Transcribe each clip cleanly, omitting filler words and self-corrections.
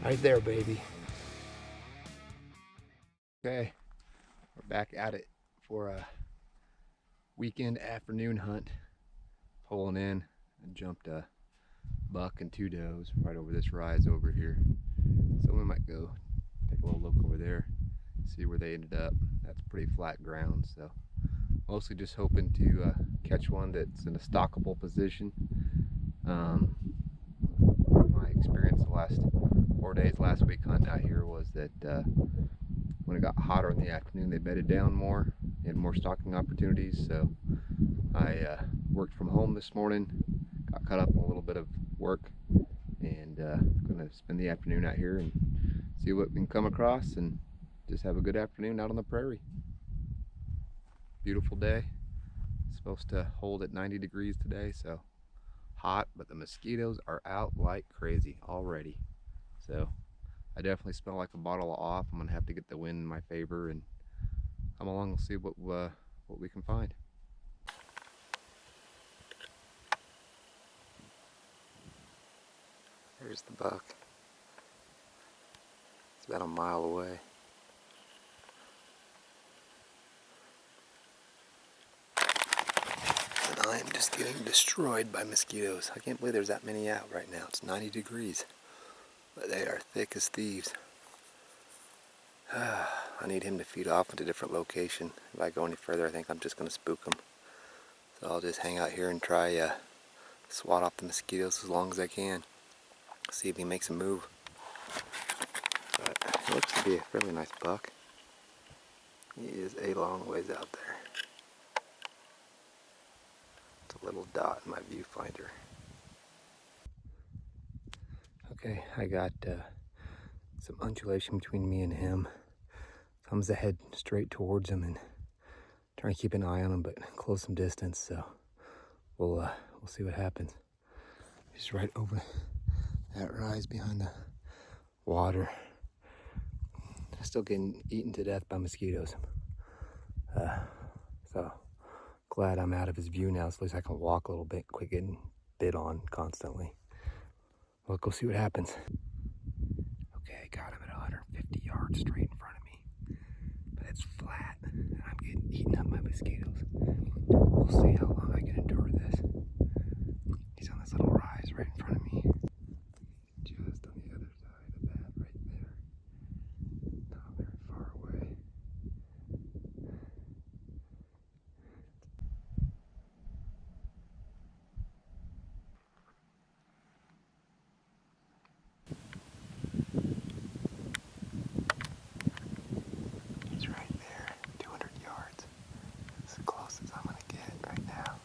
Right there, baby. Okay, we're back at it for a weekend afternoon hunt. Pulling in, I jumped a buck and 2 does right over this rise over here. So we might go take a little look over there, see where they ended up. That's pretty flat ground, so mostly just hoping to catch one that's in a stockable position. My experience the last 4 days last week hunting out here was that when it got hotter in the afternoon, they bedded down more, they had more stalking opportunities. So I worked from home this morning, got caught up in a little bit of work, and gonna spend the afternoon out here and see what we can come across and just have a good afternoon out on the prairie. Beautiful day. It's supposed to hold at 90 degrees today, so hot, but the mosquitoes are out like crazy already. So I definitely smell like a bottle of off. I'm gonna have to get the wind in my favor and come along and see what we can find. There's the buck. It's about a mile away. And I am just getting destroyed by mosquitoes. I can't believe there's that many out right now. It's 90 degrees, but they are thick as thieves. I need him to feed off at a different location. If I go any further, I think I'm just going to spook him. So I'll just hang out here and try swat off the mosquitoes as long as I can. See if he makes a move. But it looks to be a fairly nice buck. He is a long ways out there. It's a little dot in my viewfinder. Okay, I got some undulation between me and him. So I'm gonna head straight towards him and try and keep an eye on him, but close some distance. So we'll see what happens. He's right over that rise behind the water. Still getting eaten to death by mosquitoes. So glad I'm out of his view now, so at least I can walk a little bit, quit getting bit on constantly. We'll go see what happens. Okay, I got him at 150 yards straight in front of me. But it's flat, and I'm getting eaten up by mosquitoes. We'll see how long I can endure this. He's on this little rise right in front of me. Just on the other side of that, right there. Not very far away. He's right there, 200 yards. It's the closest I'm gonna get right now.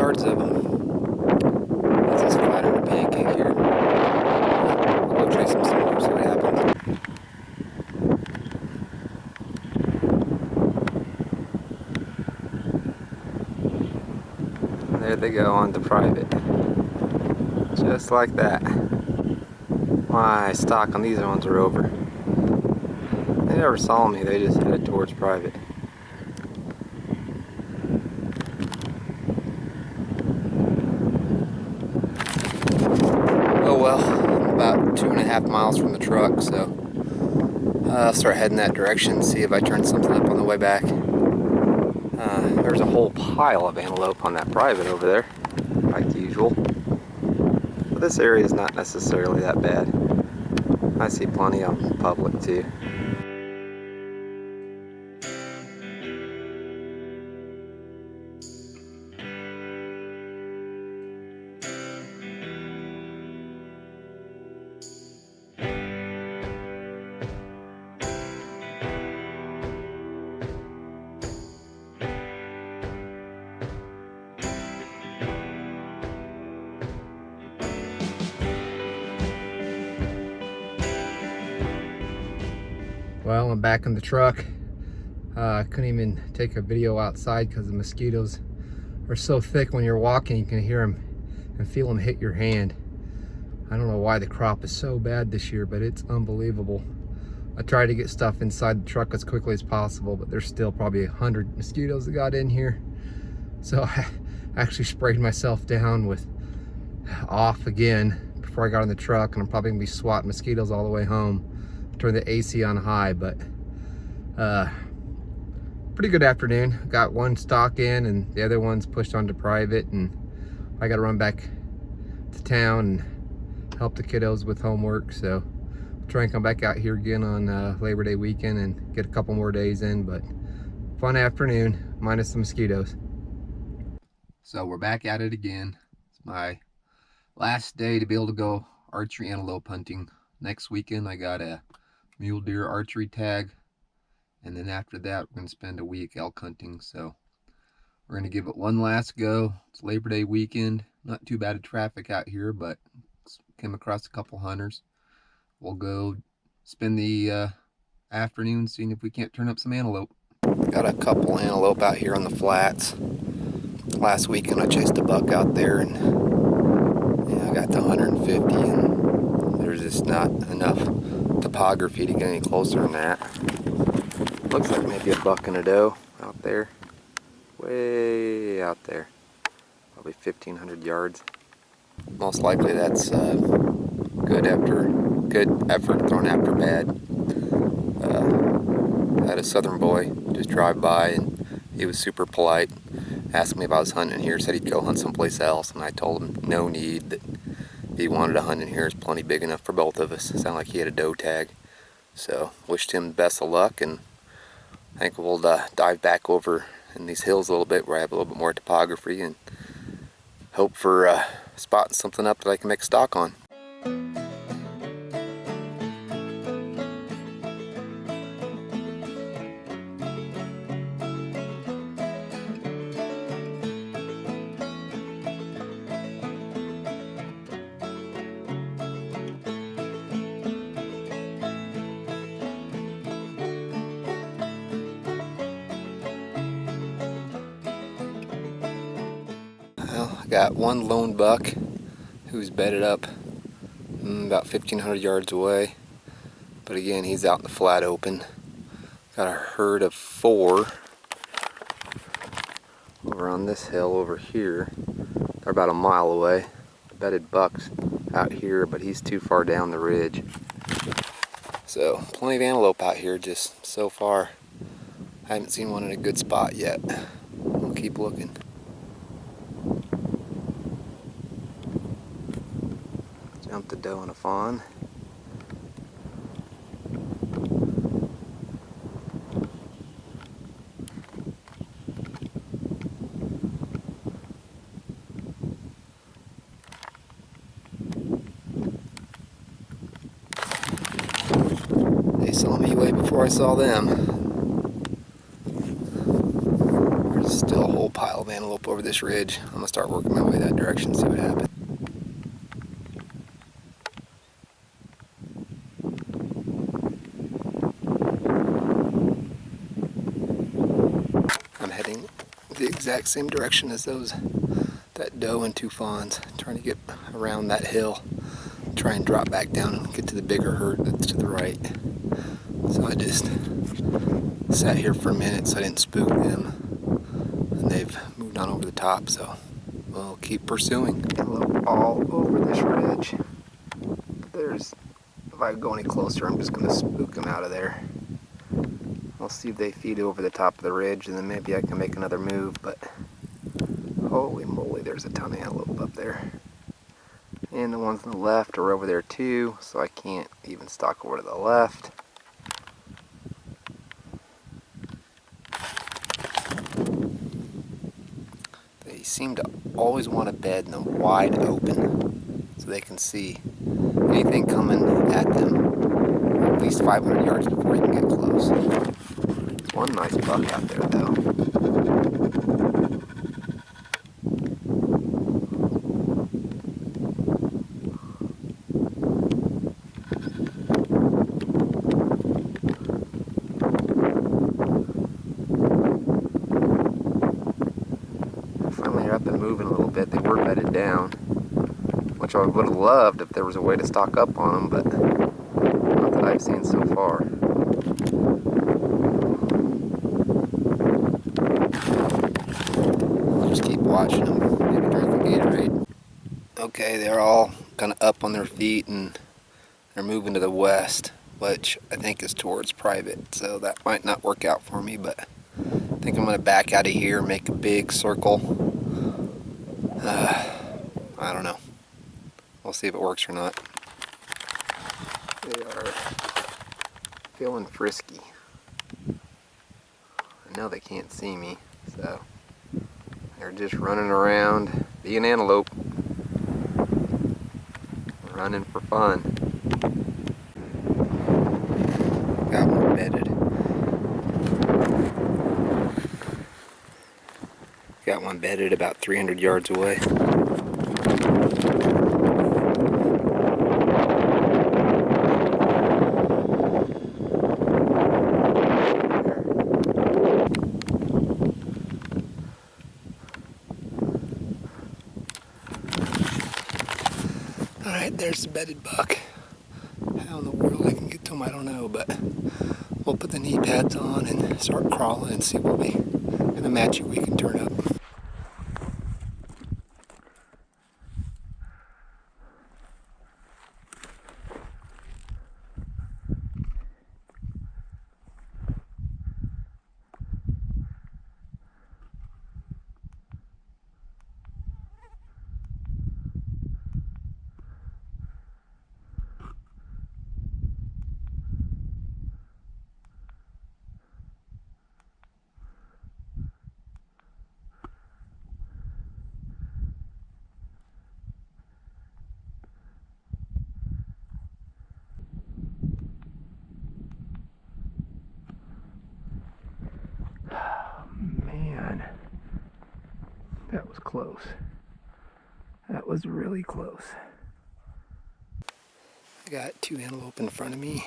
yards of them. Let's just flatten the pancake here. We'll go chase them some more, see what happens. There they go on the private. Just like that. My stock on these ones are over. They never saw me, they just headed towards private. Oh well, I'm about 2.5 miles from the truck, so I'll start heading that direction, see if I turn something up on the way back. There's a whole pile of antelope on that private over there, like usual. But this area is not necessarily that bad. I see plenty out in public too. Well, I'm back in the truck. I couldn't even take a video outside because the mosquitoes are so thick. When you're walking, you can hear them and feel them hit your hand. I don't know why the crop is so bad this year, but it's unbelievable. I tried to get stuff inside the truck as quickly as possible, but there's still probably 100 mosquitoes that got in here. So I actually sprayed myself down with off again before I got in the truck, and I'm probably gonna be swatting mosquitoes all the way home. Turn the AC on high, but pretty good afternoon. Got one stock in and the other one's pushed onto private, and I got to run back to town and help the kiddos with homework, so I'll try and come back out here again on Labor Day weekend and get a couple more days in. But fun afternoon minus the mosquitoes. So we're back at it again. It's my last day to be able to go archery antelope hunting. Next weekend I got a mule deer archery tag, and then after that we're going to spend a week elk hunting. So we're going to give it one last go. It's Labor Day weekend, not too bad of traffic out here, but came across a couple hunters. We'll go spend the afternoon seeing if we can't turn up some antelope. Got a couple antelope out here on the flats. Last weekend I chased a buck out there, and I got to 150, and there's just not enough topography to get any closer than that. Looks like maybe a buck and a doe out there, way out there, probably 1,500 yards. Most likely that's good effort thrown after bad. Had a southern boy just drive by, and he was super polite, asked me if I was hunting here, said he'd go hunt someplace else, and I told him no need, that if he wanted to hunt in here, it's plenty big enough for both of us. It sounded like he had a doe tag. So wished him the best of luck, and I think we'll dive back over in these hills a little bit where I have a little bit more topography, and hope for spotting something up that I can make stock on. Well, I got one lone buck who's bedded up about 1,500 yards away, but again, he's out in the flat open. Got a herd of 4 over on this hill over here. They're about a mile away. The bedded buck's out here, but he's too far down the ridge. So plenty of antelope out here, just so far I haven't seen one in a good spot yet. We'll keep looking. Jumped a doe and a fawn. They saw me way before I saw them. There's still a whole pile of antelope over this ridge. I'm gonna start working my way that direction, see what happens. I'm heading the exact same direction as that doe and 2 fawns, trying to get around that hill, try and drop back down and get to the bigger herd that's to the right. So I just sat here for a minute so I didn't spook them, and they've moved on over the top, so we'll keep pursuing. Antelope all over this ridge. If I go any closer, I'm just going to spook them out of there. I'll see if they feed over the top of the ridge, and then maybe I can make another move, but holy moly, there's a ton of antelope up there. And the ones on the left are over there too, so I can't even stalk over to the left. They seem to always want to bed in the wide open so they can see anything coming at them at least 500 yards before you can get close. There's one nice buck out there though. Finally up and moving a little bit. They were bedded down, which I would have loved if there was a way to stock up on them, but not that I've seen so far. I'll just keep watching them, maybe drink a Gatorade. Okay, they're all kind of up on their feet and they're moving to the west, which I think is towards private, so that might not work out for me, but I think I'm going to back out of here, make a big circle. I don't know. We'll see if it works or not. They are feeling frisky. I know they can't see me, so they're just running around, being antelope, running for fun. Got one bedded. Got one bedded about 300 yards away. Alright, there's the bedded buck. How in the world I can get to him, I don't know, but we'll put the knee pads on and start crawling and see what kind of magic we can turn up. Man, that was close. That was really close. I got 2 antelope in front of me.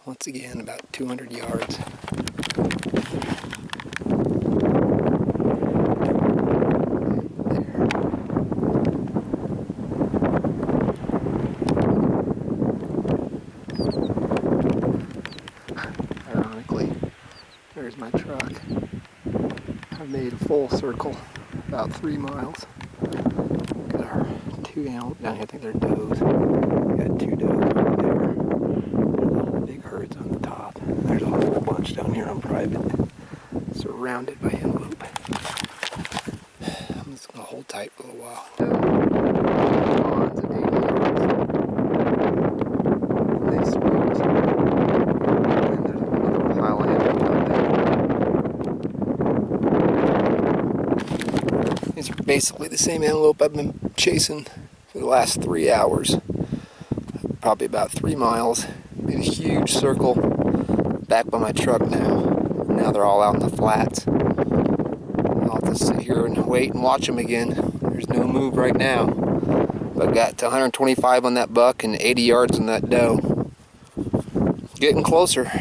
Once again, about 200 yards. Ironically, there's my truck. I made a full circle, about 3 miles. Got our 2 antelope down here. I think they're does. We got 2 does over there. There's the big herds on the top. There's a whole bunch down here on private, surrounded by antelope. I'm just gonna hold tight for a little while. Ponds at 80 yards. They spooked. And there's another pile of antelope out there. These are basically the same antelope I've been chasing for the last 3 hours. Probably about 3 miles. Made a huge circle back by my truck now. Now they're all out in the flats. I'll just sit here and wait and watch them again. There's no move right now. But got to 125 on that buck and 80 yards on that doe. Getting closer.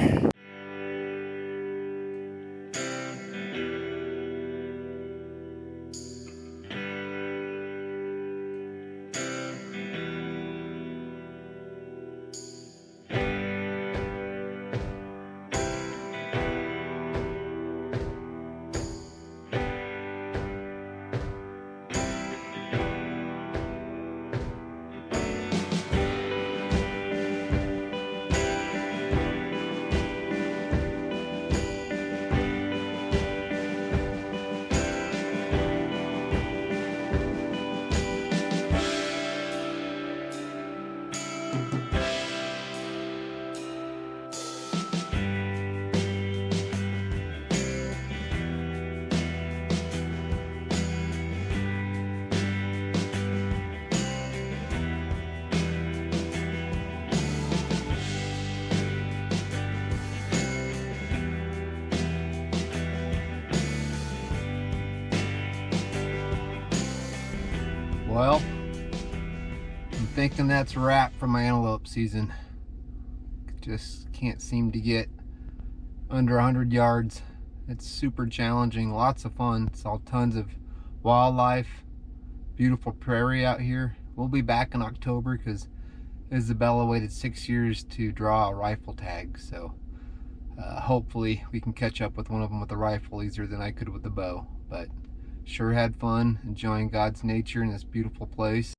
Well, I'm thinking that's a wrap for my antelope season. Just can't seem to get under 100 yards. It's super challenging, lots of fun. Saw tons of wildlife, beautiful prairie out here. We'll be back in October because Isabella waited 6 years to draw a rifle tag, so hopefully we can catch up with one of them with a rifle easier than I could with the bow. But sure had fun enjoying God's nature in this beautiful place.